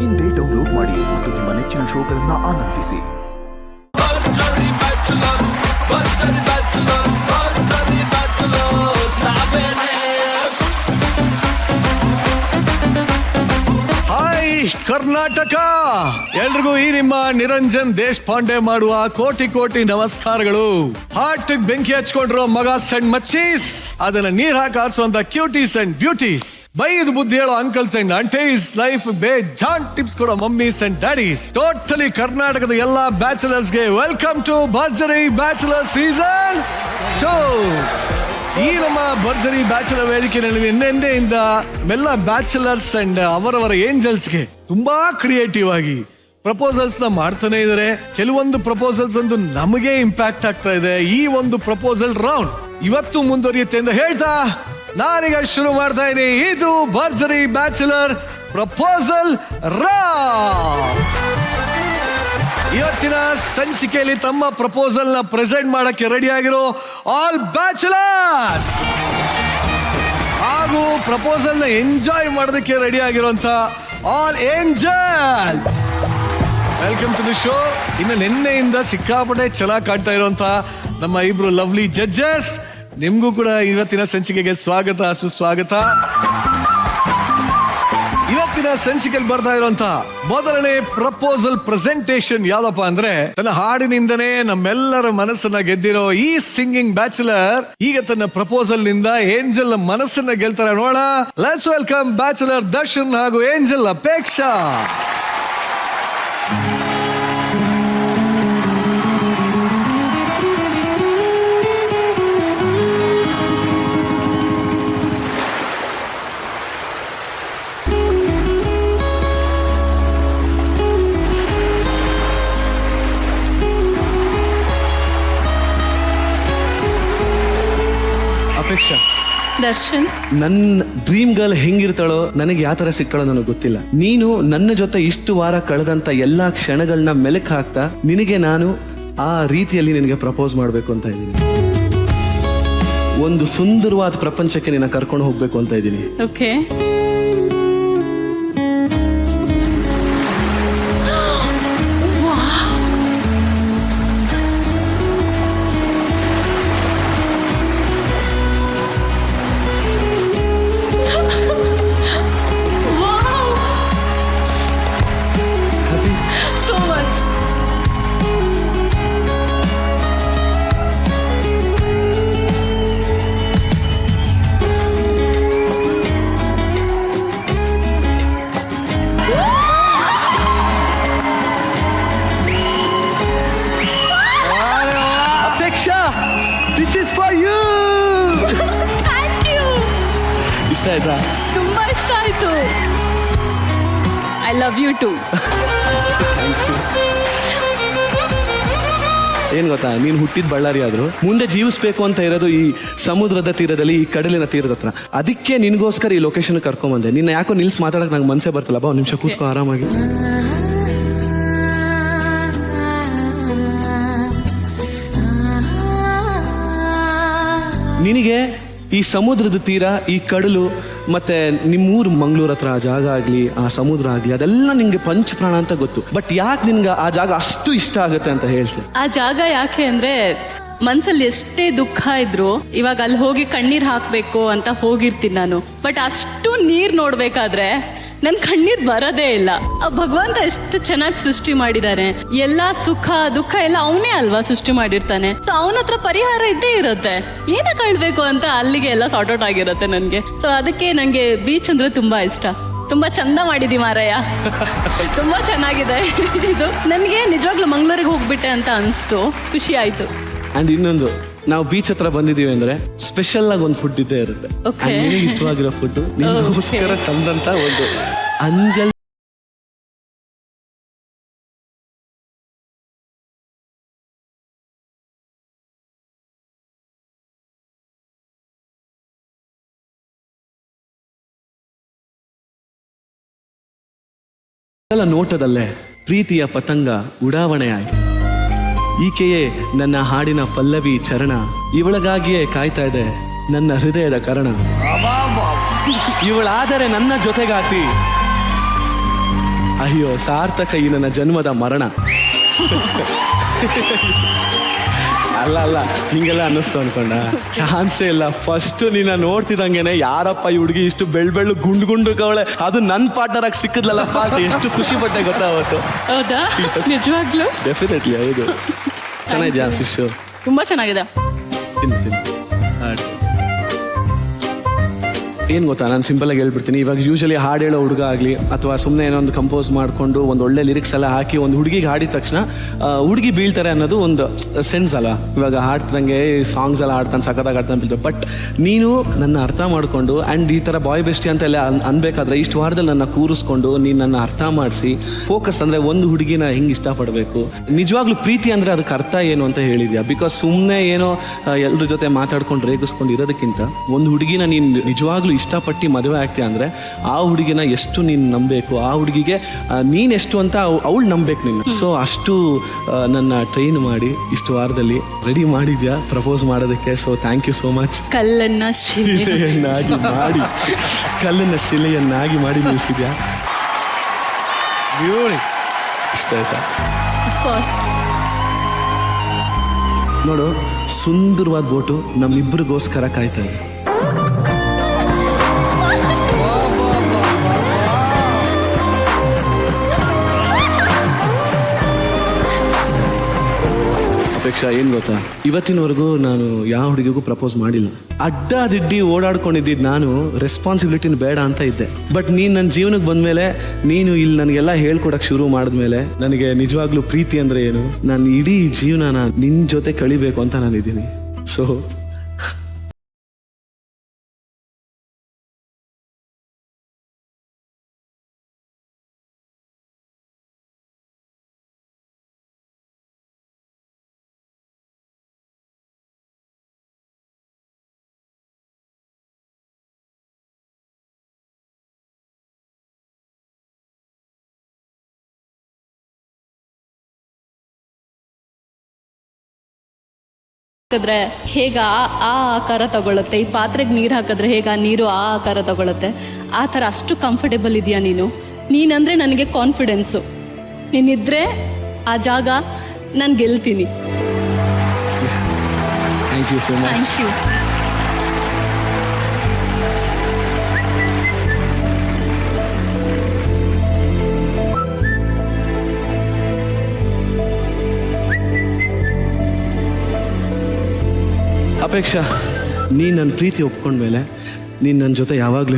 ಇಂದೇ ಡೌನ್ಲೋಡ್ ಮಾಡಿ ಮತ್ತು ನಿಮ್ಮ ನೆಚ್ಚಿನ ಶೋಗಳನ್ನು ಆನಂದಿಸಿ. ಹಾಯ್ ಕರ್ನಾಟಕ, ಎಲ್ರಿಗೂ ಈ ನಿಮ್ಮ ನಿರಂಜನ್ ದೇಶಪಾಂಡೆ ಮಾಡುವ ಕೋಟಿ ಕೋಟಿ ನಮಸ್ಕಾರಗಳು. ಹಾರ್ಟ್ ಬೆಂಕಿ ಹಚ್ಕೊಂಡ್ರು ಮಗ ಸಣ್ಣ ಮಚ್ಚೀಸ್, ಅದನ್ನ ನೀರ್ ಹಾಕಿ ಆರಿಸುವಂತ ಕ್ಯೂಟೀಸ್ ಅಂಡ್ ಬ್ಯೂಟೀಸ್, ಬೈದು ಬುದ್ಧಿ ಹೇಳೋ ಅಂಕಲ್ಸ್ ಅಂಡ್ ಆಂಟೀಸ್, ಲೈಫ್ ಬೇಜಾನ್ ಟಿಪ್ಸ್ ಕೊಡೋ ಮಮ್ಮೀಸ್ ಅಂಡ್ ಡ್ಯಾಡೀಸ್, ಟೋಟಲಿ ಕರ್ನಾಟಕದ ಎಲ್ಲಾ ಬ್ಯಾಚುಲರ್ಸ್ ಗೆ ವೆಲ್ಕಮ್ ಟು ಭರ್ಜರಿ ಬ್ಯಾಚುಲರ್ ಸೀಸನ್ 2. ಈ ನಮ್ಮ ಭರ್ಜರಿ ಬ್ಯಾಚುಲರ್ ವೇದಿಕೆಯಲ್ಲಿ ನಿನ್ನೆಯಿಂದ ಎಲ್ಲ ಬ್ಯಾಚುಲರ್ಸ್ ಅಂಡ್ ಅವರವರ ಏಂಜಲ್ಸ್ಗೆ ತುಂಬಾ ಕ್ರಿಯೇಟಿವ್ ಆಗಿ ಪ್ರಪೋಸಲ್ಸ್ ನ ಮಾಡ್ತಾನೆ ಇದಾರೆ. ಕೆಲವೊಂದು ಪ್ರಪೋಸಲ್ಸ್ ಒಂದು ನಮಗೆ ಇಂಪ್ಯಾಕ್ಟ್ ಆಗ್ತಾ ಇದೆ. ಈ ಒಂದು ಪ್ರಪೋಸಲ್ ರೌಂಡ್ ಇವತ್ತು ಮುಂದುವರಿಯುತ್ತೆ ಅಂತ ಹೇಳ್ತಾ ನಾನೀಗ ಶುರು ಮಾಡ್ತಾ ಇದ್ದೀನಿ. ಇದು ಭರ್ಜರಿ ಬ್ಯಾಚುಲರ್ ಪ್ರಪೋಸಲ್ ರೌಂಡ್. ಇವತ್ತಿನ ಸಂಚಿಕೆಯಲ್ಲಿ ತಮ್ಮ ಪ್ರಪೋಸಲ್ ನ ಪ್ರೆಸೆಂಟ್ ಮಾಡಕ್ಕೆ ರೆಡಿ ಆಗಿರೋ ಆಲ್ ಬ್ಯಾಚುಲರ್ಸ್ ಹಾಗೂ ಪ್ರಪೋಸಲ್ ನ ಎಂಜಾಯ್ ಮಾಡೋದಕ್ಕೆ ರೆಡಿ ಆಗಿರುವಂತ all angels, welcome to the show. ಇನ್ನು ನಿನ್ನೆಯಿಂದ ಸಿಕ್ಕಾಪಟ್ಟೆ ಚೆನ್ನಾಗಿ ಕಾಣ್ತಾ ಇರುವಂತ ನಮ್ಮ ಇಬ್ರು ಲವ್ಲಿ ಜಡ್ಜಸ್, ನಿಮ್ಗೂ ಕೂಡ ಇವತ್ತಿನ ಸಂಚಿಕೆಗೆ ಸ್ವಾಗತ ಸುಸ್ವಾಗತ. ಇವತ್ತಿನ ಸಂಚಿಕೆಯಲ್ಲಿ ಬರ್ತಾ ಇರುವಂತ ಮೊದಲನೇ ಪ್ರಪೋಸಲ್ ಪ್ರೆಸೆಂಟೇಷನ್ ಯಾವ್ದಪ್ಪ ಅಂದ್ರೆ, ತನ್ನ ಹಾಡಿನಿಂದನೇ ನಮ್ಮೆಲ್ಲರ ಮನಸ್ಸನ್ನ ಗೆದ್ದಿರೋ ಈ ಸಿಂಗಿಂಗ್ ಬ್ಯಾಚುಲರ್ ಈಗ ತನ್ನ ಪ್ರಪೋಸಲ್ ನಿಂದ ಏಂಜಲ್ ಮನಸ್ಸನ್ನ ಗೆಲ್ತಾರೆ. ನೋಡ, ಲೆಟ್ಸ್ ವೆಲ್ಕಮ್ ಬ್ಯಾಚುಲರ್ ದರ್ಶನ್ ಹಾಗೂ ಏಂಜಲ್ ಅಪೇಕ್ಷಾ. ಅಪೇಕ್ಷಾ, ದರ್ಶನ್, ನನ್ನ ಡ್ರೀಮ್ ಗರ್ಲ್ ಹೆಂಗಿರ್ತಾಳೋ, ನನಗೆ ಯಾವ ತರ ಸಿಗ್ತಾಳೋ ನನಗೆ ಗೊತ್ತಿಲ್ಲ. ನೀನು ನನ್ನ ಜೊತೆ ಇಷ್ಟು ವಾರ ಕಳೆದಂತ ಎಲ್ಲಾ ಕ್ಷಣಗಳನ್ನ ಮೆಲಕ್ ಹಾಕ್ತಾ ನಿನಗೆ ನಾನು ಆ ರೀತಿಯಲ್ಲಿ ನಿನಗೆ ಪ್ರಪೋಸ್ ಮಾಡ್ಬೇಕು ಅಂತ ಇದ್ದೀನಿ. ಒಂದು ಸುಂದರವಾದ ಪ್ರಪಂಚಕ್ಕೆ ನಿನ್ನ ಕರ್ಕೊಂಡು ಹೋಗ್ಬೇಕು ಅಂತ ಇದ್ದೀನಿ. Okay. This is for you. Thank you. ಇಷ್ಟ ಆಯ್ತಾ? ತುಂಬಾ ಇಷ್ಟ ಆಯ್ತು. I love you too. ಏನ್ ಗೊತ್ತಾ, ನೀನು ಹುಟ್ಟಿದ ಬಳ್ಳಾರಿ ಆದ್ರೂ ಮುಂದೆ ಜೀವಿಸ್ಬೇಕು ಅಂತ ಇರೋದು ಈ ಸಮುದ್ರದ ತೀರದಲ್ಲಿ, ಈ ಕಡಲಿನ ತೀರದ ಹತ್ರ. ಅದಕ್ಕೆ ನಿನ್ಗೋಸ್ಕರ ಈ ಲೊಕೇಶನ್ ಕರ್ಕೊಂಬಂದೆ. ನಿನ್ನ ಯಾಕೋ ನಿಲ್ಸ್ ಮಾತಾಡಕ್ ನಂಗೆ ಮನ್ಸೇ ಬರ್ತಲ್ಲ. ಬಾ, ಒಂದು ನಿಮಿಷ ಕೂತ್ಕೋ ಆರಾಮಾಗಿ. ನಿನಗೆ ಈ ಸಮುದ್ರದ ತೀರ, ಈ ಕಡಲು, ಮತ್ತೆ ನಿಮ್ಮೂರು ಮಂಗಳೂರು ಹತ್ರ ಆ ಜಾಗ ಆಗ್ಲಿ, ಆ ಸಮುದ್ರ ಆಗ್ಲಿ, ಅದೆಲ್ಲ ನಿಂಗೆ ಪಂಚಪ್ರಾಣ ಅಂತ ಗೊತ್ತು. ಬಟ್ ಯಾಕೆ ನಿನ್ಗೆ ಆ ಜಾಗ ಅಷ್ಟು ಇಷ್ಟ ಆಗುತ್ತೆ ಅಂತ ಹೇಳ್ತೀನಿ. ಆ ಜಾಗ ಯಾಕೆ ಅಂದ್ರೆ, ಮನ್ಸಲ್ಲಿ ಎಷ್ಟೇ ದುಃಖ ಇದ್ರು ಇವಾಗ ಅಲ್ಲಿ ಹೋಗಿ ಕಣ್ಣೀರ್ ಹಾಕ್ಬೇಕು ಅಂತ ಹೋಗಿರ್ತೀನಿ ನಾನು. ಬಟ್ ಅಷ್ಟು ನೀರ್ ನೋಡ್ಬೇಕಾದ್ರೆ ನನ್ ಕಣ್ಣೀರ್ ಬರೋದೇ ಇಲ್ಲ. ಆ ಭಗವಂತ ಎಷ್ಟು ಚೆನ್ನಾಗಿ ಸೃಷ್ಟಿ ಮಾಡಿದಾನೆ. ಎಲ್ಲಾ ಸುಖ ದುಃಖ ಎಲ್ಲ ಅವನೇ ಅಲ್ವಾ ಸೃಷ್ಟಿ ಮಾಡಿರ್ತಾನೆ. ಸೊ ಅವನ ಹತ್ರ ಪರಿಹಾರ ಇದ್ದೇ ಇರುತ್ತೆ. ಏನಕ್ಕೆ ಅಳ್ಬೇಕು ಅಂತ ಅಲ್ಲಿಗೆ ಎಲ್ಲ ಸಾರ್ಟ್ ಔಟ್ ಆಗಿರುತ್ತೆ ನನ್ಗೆ. ಸೊ ಅದಕ್ಕೆ ನಂಗೆ ಬೀಚ್ ಅಂದ್ರೆ ತುಂಬಾ ಇಷ್ಟ. ತುಂಬಾ ಚಂದ ಮಾಡಿದಿ ಮಾರಯ್ಯ, ತುಂಬಾ ಚೆನ್ನಾಗಿದೆ ಇದು. ನನ್ಗೆ ನಿಜವಾಗ್ಲೂ ಮಂಗ್ಳೂರಿಗೆ ಹೋಗ್ಬಿಟ್ಟೆ ಅಂತ ಅನ್ಸ್ತು, ಖುಷಿ ಆಯ್ತು. ಅಂಡ್ ಇನ್ನೊಂದು, ನಾವು ಬೀಚ್ ಹತ್ರ ಬಂದಿದೀವಿ ಅಂದ್ರೆ ಸ್ಪೆಷಲ್ ಆಗಿ ಒಂದು ಫುಡ್ ಇದ್ದೇ ಇರುತ್ತೆ. ನಿನಗೆ ಇಷ್ಟವಾಗಿರೋ ಫುಡ್ ನಿಮಗೋಸ್ಕರ ತಂದಂತ ಒಂದು ಅಂಜಲ್ ನೋಟದಲ್ಲೇ ಪ್ರೀತಿಯ ಪತಂಗ ಉಡಾವಣೆಯಾಯಿತು. ಈಕೆಯೇ ನನ್ನ ಹಾಡಿನ ಪಲ್ಲವಿ ಚರಣ, ಇವಳಿಗಾಗಿಯೇ ಕಾಯ್ತಾ ಇದೆ ನನ್ನ ಹೃದಯದ ಕರಣ. ಇವಳಾದರೆ ನನ್ನ ಜೊತೆಗಾತಿ, ಅಯ್ಯೋ ಸಾರ್ಥಕ ಈ ನನ್ನ ಜನ್ಮದ ಮರಣ. ಅಲ್ಲ ಹಿಂಗೆಲ್ಲ ಅನ್ನಿಸ್ತು ಅನ್ಕೊಂಡ, ಚಾನ್ಸೇ ಇಲ್ಲ. ಫಸ್ಟ್ ನಿನ್ನ ನೋಡ್ತಿದಂಗೆನೆ ಯಾರಪ್ಪ ಈ ಹುಡುಗಿ ಇಷ್ಟು ಬೆಳ್ಳು ಗುಂಡು ಕವಳೆ, ಅದು ನನ್ನ ಪಾರ್ಟ್ನರ್ ಆಗಿ ಸಿಕ್ಕಿದ್ಲಲ್ಲಪ್ಪ ಅಂತ ಎಷ್ಟು ಖುಷಿ ಪಟ್ಟೆ ಗೊತ್ತಾ ಅವತ್ತು. ಹೌದಾ? ನಿಜವಾಗ್ಲೂ ಡೆಫಿನೆಟ್ಲಿ. ಹೌದು, ಚೆನ್ನಾಗಿದ್ಯಾ ಫಿಶ್? ತುಂಬಾ ಚೆನ್ನಾಗಿದೆ. ತಿನ್ನು. ಏನು ಗೊತ್ತಾ, ನಾನು ಸಿಂಪಲಾಗಿ ಹೇಳ್ಬಿಡ್ತೀನಿ. ಇವಾಗ ಯೂಶಲಿ ಹಾಡು ಹೇಳೋ ಹುಡುಗ ಆಗಲಿ ಅಥವಾ ಸುಮ್ಮನೆ ಏನೋ ಒಂದು ಕಂಪೋಸ್ ಮಾಡಿಕೊಂಡು ಒಂದು ಒಳ್ಳೆ ಲಿರಿಕ್ಸ್ ಎಲ್ಲ ಹಾಕಿ ಒಂದು ಹುಡುಗಿಗೆ ಹಾಡಿದ ತಕ್ಷಣ ಹುಡುಗಿ ಬೀಳ್ತಾರೆ ಅನ್ನೋದು ಒಂದು ಸೆನ್ಸ್ ಅಲ್ಲ. ಇವಾಗ ಹಾಡ್ತಿದಂಗೆ ಸಾಂಗ್ಸ್ ಎಲ್ಲ ಹಾಡ್ತಾನೆ, ಸಖತ್ತಾಗಿ ಹಾಡ್ತಾನೆ ಬೀಳ್ತಾರೆ. ಬಟ್ ನೀನು ನನ್ನ ಅರ್ಥ ಮಾಡಿಕೊಂಡು ಆ್ಯಂಡ್ ಈ ಥರ ಬಾಯ್ ಬೆಸ್ಟಿ ಅಂತ ಎಲ್ಲ ಅನ್ಬೇಕಾದ್ರೆ ಇಷ್ಟು ವಾರದಲ್ಲಿ ನನ್ನ ಕೂರಿಸ್ಕೊಂಡು ನೀನು ನನ್ನ ಅರ್ಥ ಮಾಡಿಸಿ ಫೋಕಸ್ ಅಂದರೆ ಒಂದು ಹುಡುಗಿನ ಹೆಂಗೆ ಇಷ್ಟಪಡಬೇಕು, ನಿಜವಾಗ್ಲೂ ಪ್ರೀತಿ ಅಂದರೆ ಅದಕ್ಕೆ ಅರ್ಥ ಏನು ಅಂತ ಹೇಳಿದ್ಯಾ. ಬಿಕಾಸ್ ಸುಮ್ಮನೆ ಏನೋ ಎಲ್ಲರ ಜೊತೆ ಮಾತಾಡ್ಕೊಂಡು ರೇಗಿಸ್ಕೊಂಡು ಇರೋದಕ್ಕಿಂತ ಒಂದು ಹುಡುಗಿನ ನೀನು ನಿಜವಾಗ್ಲೂ ಇಷ್ಟಪಟ್ಟು ಮದುವೆ ಆಗ್ತೀಯ ಅಂದರೆ ಆ ಹುಡುಗಿನ ಎಷ್ಟು ನೀನು ನಂಬಬೇಕು, ಆ ಹುಡುಗಿಗೆ ನೀನೆಷ್ಟು ಅಂತ ಅವಳು ನಂಬಬೇಕು ನೀನು. ಸೊ ಅಷ್ಟು ನನ್ನ ಟ್ರೈನ್ ಮಾಡಿ ಇಷ್ಟು ವಾರದಲ್ಲಿ ರೆಡಿ ಮಾಡಿದ್ಯಾ ಪ್ರಪೋಸ್ ಮಾಡೋದಕ್ಕೆ. So thank you so much. ಕಲ್ಲನ್ನ ಶಿಲೆಯನ್ನಾಗಿ ಮಾಡಿ ನಿಲ್ಲಿಸಿದ್ಯಾ. ಇಷ್ಟ ಆಯ್ತಾ? ನೋಡು, ಸುಂದರವಾದ ಬೋಟು ನಮ್ಮಿಬ್ಬರಿಗೋಸ್ಕರ ಕಾಯ್ತಾ ಇದೆ. ಅಪೇಕ್ಷಾ, ಏನು ಗೊತ್ತಾ, ಇವತ್ತಿನವರೆಗೂ ನಾನು ಯಾವ ಹುಡುಗಿಗೂ ಪ್ರಪೋಸ್ ಮಾಡಿಲ್ಲ. ಅಡ್ಡಾದಿಡ್ಡಿ ಓಡಾಡ್ಕೊಂಡಿದ್ದು ನಾನು ರೆಸ್ಪಾನ್ಸಿಬಿಲಿಟಿನ ಬೇಡ ಅಂತ ಇದ್ದೆ. ಬಟ್ ನೀನು ನನ್ನ ಜೀವನಕ್ಕೆ ಬಂದಮೇಲೆ, ನೀನು ಇಲ್ಲಿ ನನಗೆಲ್ಲ ಹೇಳ್ಕೊಡಕ್ಕೆ ಶುರು ಮಾಡಿದ್ಮೇಲೆ ನನಗೆ ನಿಜವಾಗ್ಲೂ ಪ್ರೀತಿ ಅಂದರೆ ಏನು, ನಾನು ಇಡೀ ಜೀವನನ ನಿನ್ನ ಜೊತೆ ಕಳಿಬೇಕು ಅಂತ ನಾನಿದ್ದೀನಿ. ಸೊ ಹಾಕಿದ್ರೆ ಹೇಗ ಆ ಆಕಾರ ತಗೊಳುತ್ತೆ, ಈ ಪಾತ್ರೆಗೆ ನೀರು ಹಾಕಿದ್ರೆ ಹೇಗ ನೀರು ಆ ಆಕಾರ ತಗೊಳುತ್ತೆ, ಆ ಥರ ಅಷ್ಟು ಕಂಫರ್ಟೇಬಲ್ ಇದೆಯಾ ನೀನು. ನೀನಂದರೆ ನನಗೆ ಕಾನ್ಫಿಡೆನ್ಸು. ನೀನಿದ್ರೆ ಆ ಜಾಗ ನಾನು ಗೆಲ್ತೀನಿ. Thank you so much. Thank you. Apeksha, ನೀನು ನನ್ನ ಪ್ರೀತಿ ಒಪ್ಕೊಂಡ್ಮೇಲೆ ನೀನು ನನ್ನ ಜೊತೆ ಯಾವಾಗಲೂ